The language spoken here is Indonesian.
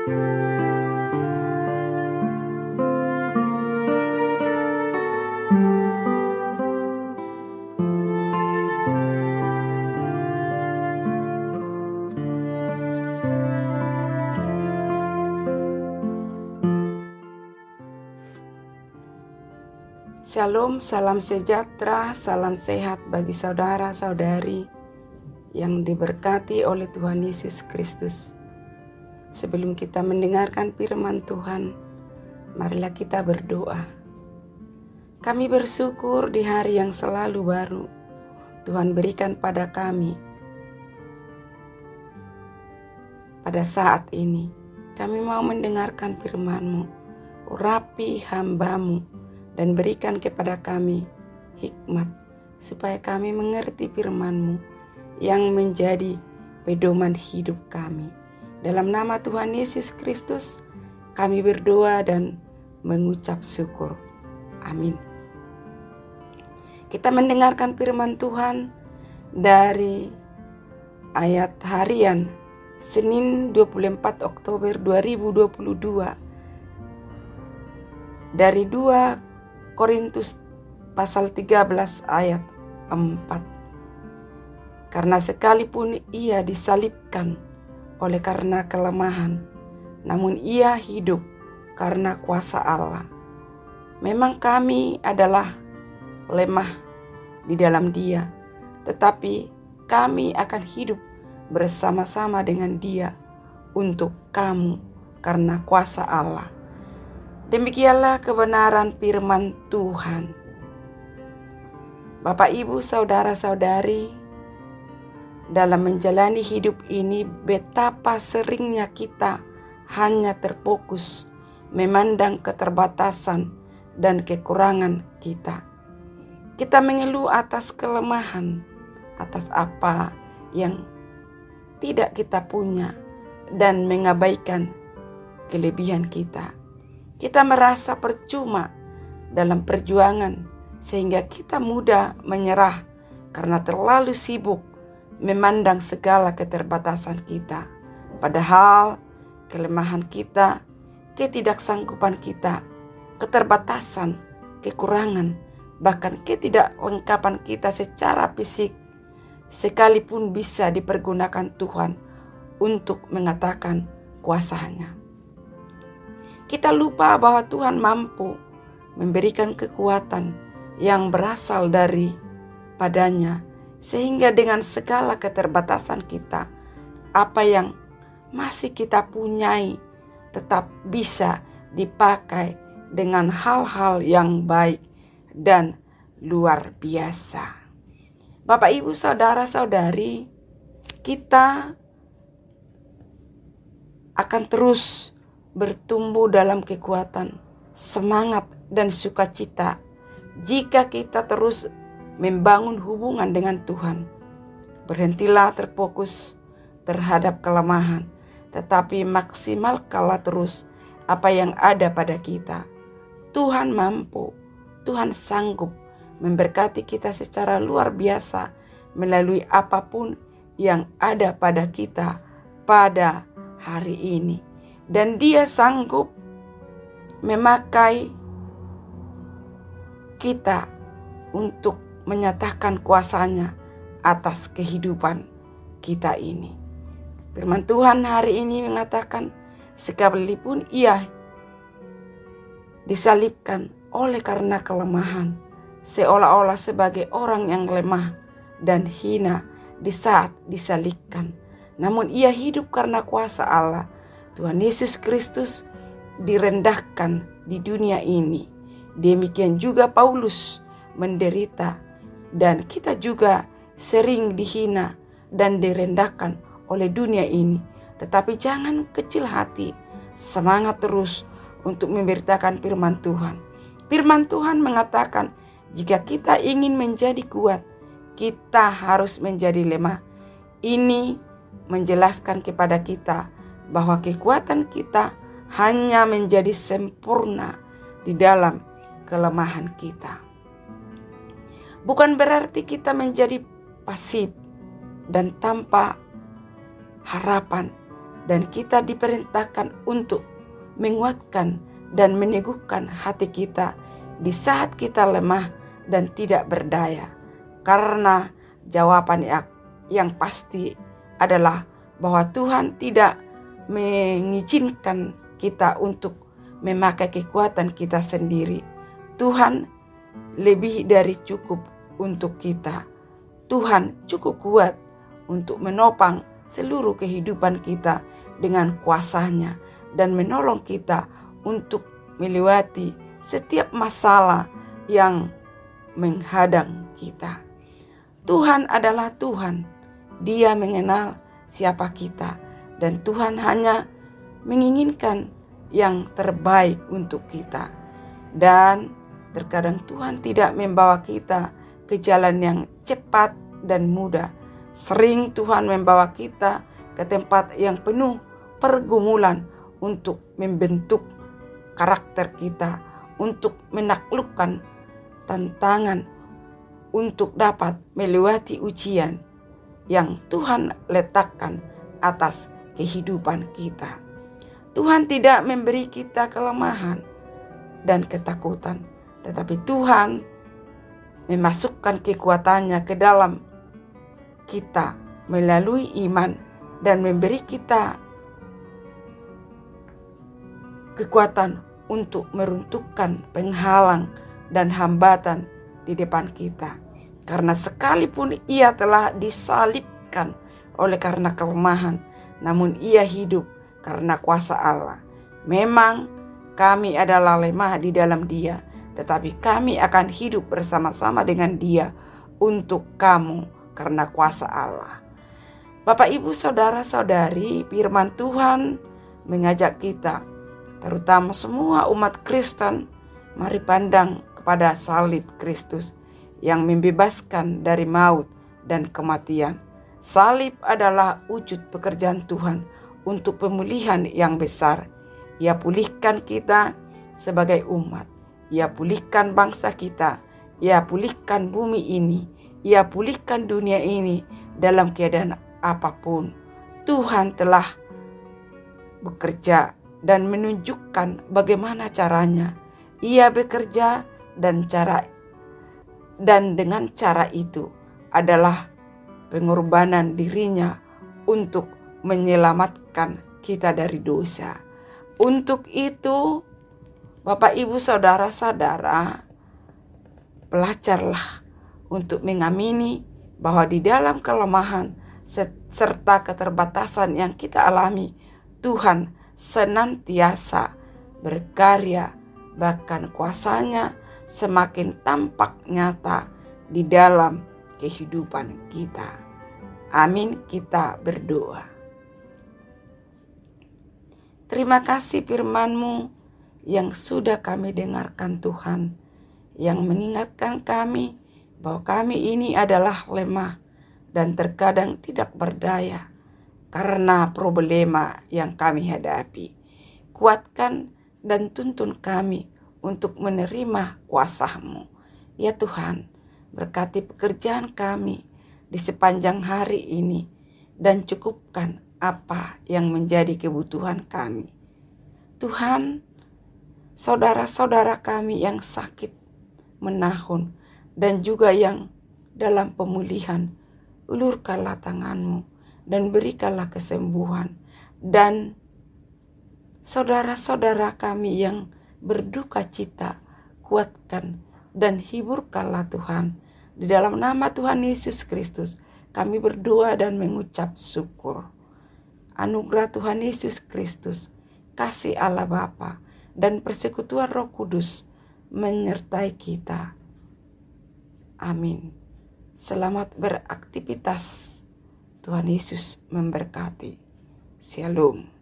Shalom, salam sejahtera, salam sehat bagi saudara-saudari yang diberkati oleh Tuhan Yesus Kristus. Sebelum kita mendengarkan firman Tuhan, marilah kita berdoa. Kami bersyukur di hari yang selalu baru Tuhan berikan pada kami. Pada saat ini, kami mau mendengarkan firman-Mu. Urapi hamba-Mu dan berikan kepada kami hikmat, supaya kami mengerti firman-Mu yang menjadi pedoman hidup kami. Dalam nama Tuhan Yesus Kristus, kami berdoa dan mengucap syukur. Amin. Kita mendengarkan firman Tuhan dari ayat harian Senin 24 Oktober 2022 dari 2 Korintus pasal 13 ayat 4. Karena sekalipun ia disalibkan oleh karena kelemahan, namun ia hidup karena kuasa Allah. Memang kami adalah lemah di dalam Dia, tetapi kami akan hidup bersama-sama dengan Dia untuk kamu karena kuasa Allah. Demikianlah kebenaran firman Tuhan. Bapak, Ibu, saudara-saudari, dalam menjalani hidup ini betapa seringnya kita hanya terfokus memandang keterbatasan dan kekurangan kita. Kita mengeluh atas kelemahan, atas apa yang tidak kita punya, dan mengabaikan kelebihan kita. Kita merasa percuma dalam perjuangan sehingga kita mudah menyerah karena terlalu sibuk memandang segala keterbatasan kita. Padahal kelemahan kita, ketidaksanggupan kita, keterbatasan, kekurangan, bahkan ketidaklengkapan kita secara fisik sekalipun bisa dipergunakan Tuhan untuk mengatakan kuasa-Nya. Kita lupa bahwa Tuhan mampu memberikan kekuatan yang berasal dari padanya, sehingga dengan segala keterbatasan kita, apa yang masih kita punyai tetap bisa dipakai dengan hal-hal yang baik dan luar biasa. Bapak, Ibu, saudara-saudari, kita akan terus bertumbuh dalam kekuatan, semangat, dan sukacita jika kita terus membangun hubungan dengan Tuhan. Berhentilah terfokus terhadap kelemahan, tetapi maksimalkanlah terus apa yang ada pada kita. Tuhan mampu, Tuhan sanggup memberkati kita secara luar biasa melalui apapun yang ada pada kita pada hari ini. Dan Dia sanggup memakai kita untuk menyatakan kuasa-Nya atas kehidupan kita ini. Firman Tuhan hari ini mengatakan, sekalipun ia disalibkan oleh karena kelemahan, seolah-olah sebagai orang yang lemah dan hina di saat disalibkan, namun ia hidup karena kuasa Allah. Tuhan Yesus Kristus direndahkan di dunia ini. Demikian juga Paulus menderita, dan kita juga sering dihina dan direndahkan oleh dunia ini. Tetapi jangan kecil hati, semangat terus untuk memberitakan firman Tuhan. Firman Tuhan mengatakan, jika kita ingin menjadi kuat, kita harus menjadi lemah. Ini menjelaskan kepada kita bahwa kekuatan kita hanya menjadi sempurna di dalam kelemahan kita. Bukan berarti kita menjadi pasif dan tanpa harapan, dan kita diperintahkan untuk menguatkan dan meneguhkan hati kita di saat kita lemah dan tidak berdaya. Karena jawaban yang pasti adalah bahwa Tuhan tidak mengizinkan kita untuk memakai kekuatan kita sendiri. Tuhan lebih dari cukup untuk kita. Tuhan cukup kuat untuk menopang seluruh kehidupan kita dengan kuasa-Nya dan menolong kita untuk melewati setiap masalah yang menghadang kita. Tuhan adalah Tuhan. Dia mengenal siapa kita, dan Tuhan hanya menginginkan yang terbaik untuk kita. Dan terkadang Tuhan tidak membawa kita ke jalan yang cepat dan mudah. Sering Tuhan membawa kita ke tempat yang penuh pergumulan untuk membentuk karakter kita, untuk menaklukkan tantangan, untuk dapat melewati ujian yang Tuhan letakkan atas kehidupan kita. Tuhan tidak memberi kita kelemahan dan ketakutan, tetapi Tuhan memasukkan kekuatannya ke dalam kita melalui iman dan memberi kita kekuatan untuk meruntuhkan penghalang dan hambatan di depan kita. Karena sekalipun ia telah disalibkan oleh karena kelemahan, namun ia hidup karena kuasa Allah. Memang kami adalah lemah di dalam Dia, tetapi kami akan hidup bersama-sama dengan Dia untuk kamu karena kuasa Allah. Bapak, Ibu, saudara-saudari, firman Tuhan mengajak kita, terutama semua umat Kristen, mari pandang kepada salib Kristus yang membebaskan dari maut dan kematian. Salib adalah wujud pekerjaan Tuhan untuk pemulihan yang besar. Ia pulihkan kita sebagai umat. Ia pulihkan bangsa kita. Ia pulihkan bumi ini. Ia pulihkan dunia ini dalam keadaan apapun. Tuhan telah bekerja dan menunjukkan bagaimana caranya. Ia bekerja dan dengan cara itu adalah pengorbanan dirinya untuk menyelamatkan kita dari dosa. Untuk itu, Bapak, Ibu, saudara-saudara, belajarlah untuk mengamini bahwa di dalam kelemahan serta keterbatasan yang kita alami, Tuhan senantiasa berkarya, bahkan kuasa-Nya semakin tampak nyata di dalam kehidupan kita. Amin, kita berdoa. Terima kasih firman-Mu yang sudah kami dengarkan, Tuhan, yang mengingatkan kami bahwa kami ini adalah lemah dan terkadang tidak berdaya karena problema yang kami hadapi. Kuatkan dan tuntun kami untuk menerima kuasa-Mu. Ya Tuhan, berkati pekerjaan kami di sepanjang hari ini dan cukupkan apa yang menjadi kebutuhan kami. Tuhan, saudara-saudara kami yang sakit menahun dan juga yang dalam pemulihan, ulurkanlah tangan-Mu dan berikanlah kesembuhan. Dan saudara-saudara kami yang berduka cita, kuatkan dan hiburkanlah Tuhan. Di dalam nama Tuhan Yesus Kristus, kami berdoa dan mengucap syukur. Anugerah Tuhan Yesus Kristus, kasih Allah Bapa, dan persekutuan Roh Kudus menyertai kita. Amin. Selamat beraktivitas. Tuhan Yesus memberkati. Shalom.